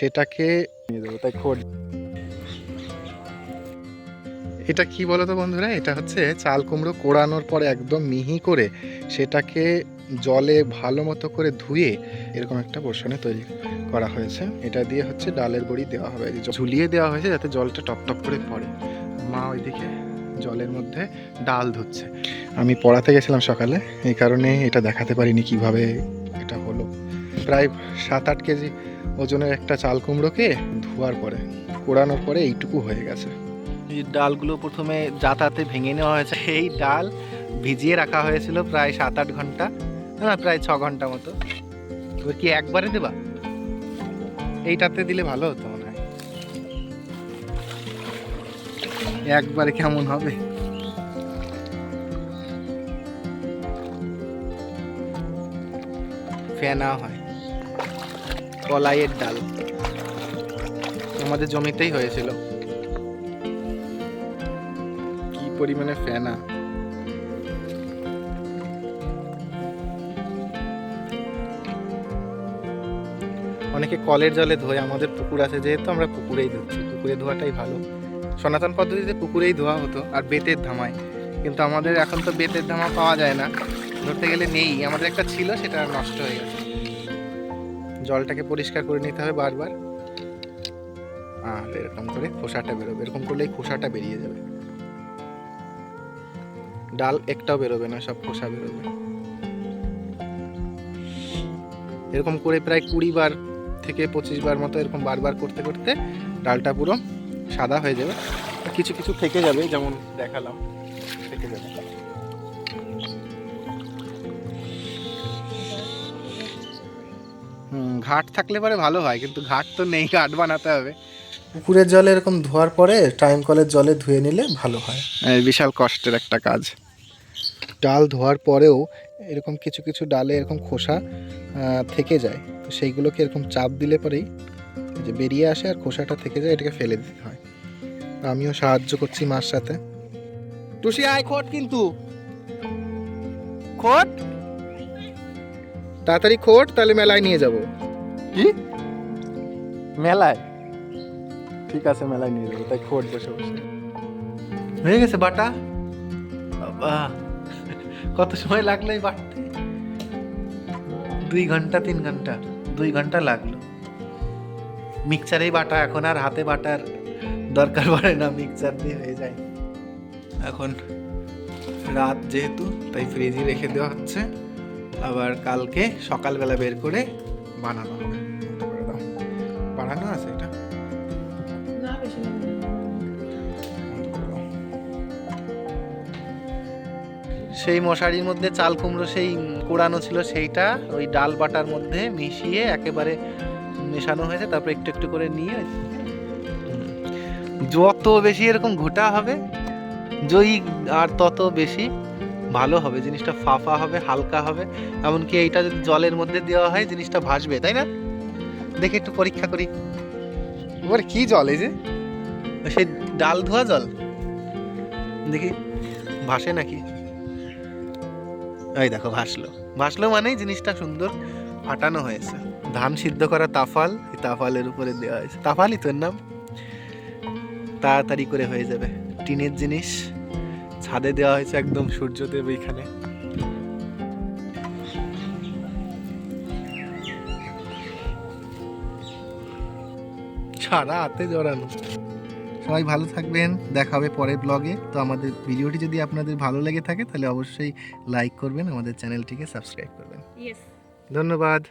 সেটাকে নিয়ে দেবো। তাই খোঁড়। এটা কি বলো তো বন্ধুরা, এটা হচ্ছে চাল কুমড়ো কোড়ানোর পরে একদম মিহি করে সেটাকে জলে ভালো মতো করে ধুয়ে এরকম একটা পোর্শনে তৈরি করা হয়েছে। এটা দিয়ে হচ্ছে ডালের বড়ি দেওয়া হবে, ঝুলিয়ে দেওয়া হয়েছে যাতে জলটা টপ টপ করে পড়ে। মা ওইদিকে জলের মধ্যে ডাল ধুচ্ছে। আমি পড়াতে গেছিলাম সকালে, এই কারণে এটা দেখাতে পারিনি কিভাবে এটা হলো। প্রায় 7-8 কেজি ওজনের একটা চাল কুমড়োকে ধোয়ার পরে কোড়ানোর পরে এইটুকু হয়ে গেছে। এই ডালগুলো প্রথমে জাতাতে ভেঙে নেওয়া হয়েছে। এই ডাল ভিজিয়ে রাখা হয়েছিল প্রায় 7-8 ঘন্টা, না প্রায় 6 ঘন্টা মতো। এবার কি একবারে দেবা? এইটাতে দিলে ভালো হতো মনে হয়। একবারে কেমন হবে? ফেনা হয়, কলাইয়ের ডাল আমাদের জমিতেই হয়েছিল। কি পরিমাণে ফেনা! অনেকে কলের জলে ধোয়, আমাদের পুকুর আছে যেহেতু আমরা পুকুরেই ধুচ্ছি। পুকুরে ধোয়াটাই ভালো। সনাতন পদ্ধতিতে পুকুরেই ধোয়া হতো আর বেতের ধামায়, কিন্তু আমাদের এখন তো বেতের ধামা পাওয়া যায় না, ধরতে গেলে নেই। আমাদের একটা ছিল, সেটা নষ্ট হয়ে গেছে। জলটাকে পরিষ্কার করে নিতে হবে বারবার, আর এরকম করে খোসাটা বেরোবে। এরকম করলেই খোসাটা বেরিয়ে যাবে, ডাল একটাও বেরোবে না, সব খোসা বেরোবে। এরকম করে প্রায় 20 বার থেকে 25 বার মতো এরকম বারবার করতে করতে ডালটা পুরো সাদা হয়ে যাবে। কিছু কিছু থেকে যাবে, যেমন দেখালাম, থেকে যাবে। ঘাট থাকলে পরে ভালো হয়, কিন্তু ঘাট তো নেই, ঘাট বানাতে হবে। পুকুরের জলে এরকম ধোয়ার পরে টাইম কলের জলে ধুয়ে নিলে ভালো হয়। বিশাল কষ্টের একটা কাজ। ডাল ধোয়ার পরেও এরকম কিছু কিছু ডালে এরকম খোসা থেকে যায়, তো সেইগুলোকে এরকম চাপ দিলে পরেই যে বেরিয়ে আসে আর খোসাটা থেকে যায়, এটাকে ফেলে দিতে হয়। আমিও সাহায্য করছি মার সাথে। টুসি আয়, খোট কিন্তু, খোট তাড়াতাড়ি খোট, তাহলে মেলায় নিয়ে যাব। কি মেলায়? ঠিক আছে, মেলায় নিয়ে যাবো, তাই খোট বসে বসে। হয়ে গেছে বাটা। বাবা, কত সময় লাগলো এই বাটতে? 2 ঘন্টা 3 ঘন্টা, 2 ঘন্টা লাগলো। মিক্সচারেই বাটা, এখন আর হাতে বাটার দরকার পড়ে না, মিক্সচার দিয়ে হয়ে যায়। এখন রাত যেহেতু, তাই ফ্রিজে রেখে দেওয়া হচ্ছে, আবার কালকে সকালবেলা বের করে বানানো হবে। বানানো আছে এটা, সেই মশারির মধ্যে চাল কুমড়ো সেই কোড়ানো ছিল, সেইটা ওই ডাল বাটার মধ্যে মিশিয়ে একেবারে মেশানো হয়েছে। তারপর একটু একটু করে নিয়ে যত বেশি এরকম ঘোটা হবে জয়ী, আর তত বেশি ভালো হবে জিনিসটা, ফাফা হবে, হালকা হবে। এমনকি এইটা যদি জলের মধ্যে দেওয়া হয় জিনিসটা ভাসবে, তাই না? দেখে একটু পরীক্ষা করি। এবার কি জল? এই যে সেই ডাল ধোয়া জল, দেখি ভাসে নাকি। এই দেখো, ভাসলো। ভাসলো মানেই জিনিসটা সুন্দর ফাটানো হয়েছে। ধান সিদ্ধ করা তাফাল, এই তাফালের উপরে দেওয়া হয়েছে। তাফালই তোর নাম। তাড়াতাড়ি করে হয়ে যাবে। টিনের জিনিস ছাদে দেওয়া হয়েছে, একদম সূর্যদেব এইখানে। সারা হাতে জড়ানো। সবাই ভালো থাকবেন, দেখা হবে পরের ব্লগে। তো আমাদের ভিডিওটি যদি আপনাদের ভালো লেগে থাকে তাহলে অবশ্যই লাইক করবেন, আমাদের চ্যানেলটিকে সাবস্ক্রাইব করবেন। ধন্যবাদ।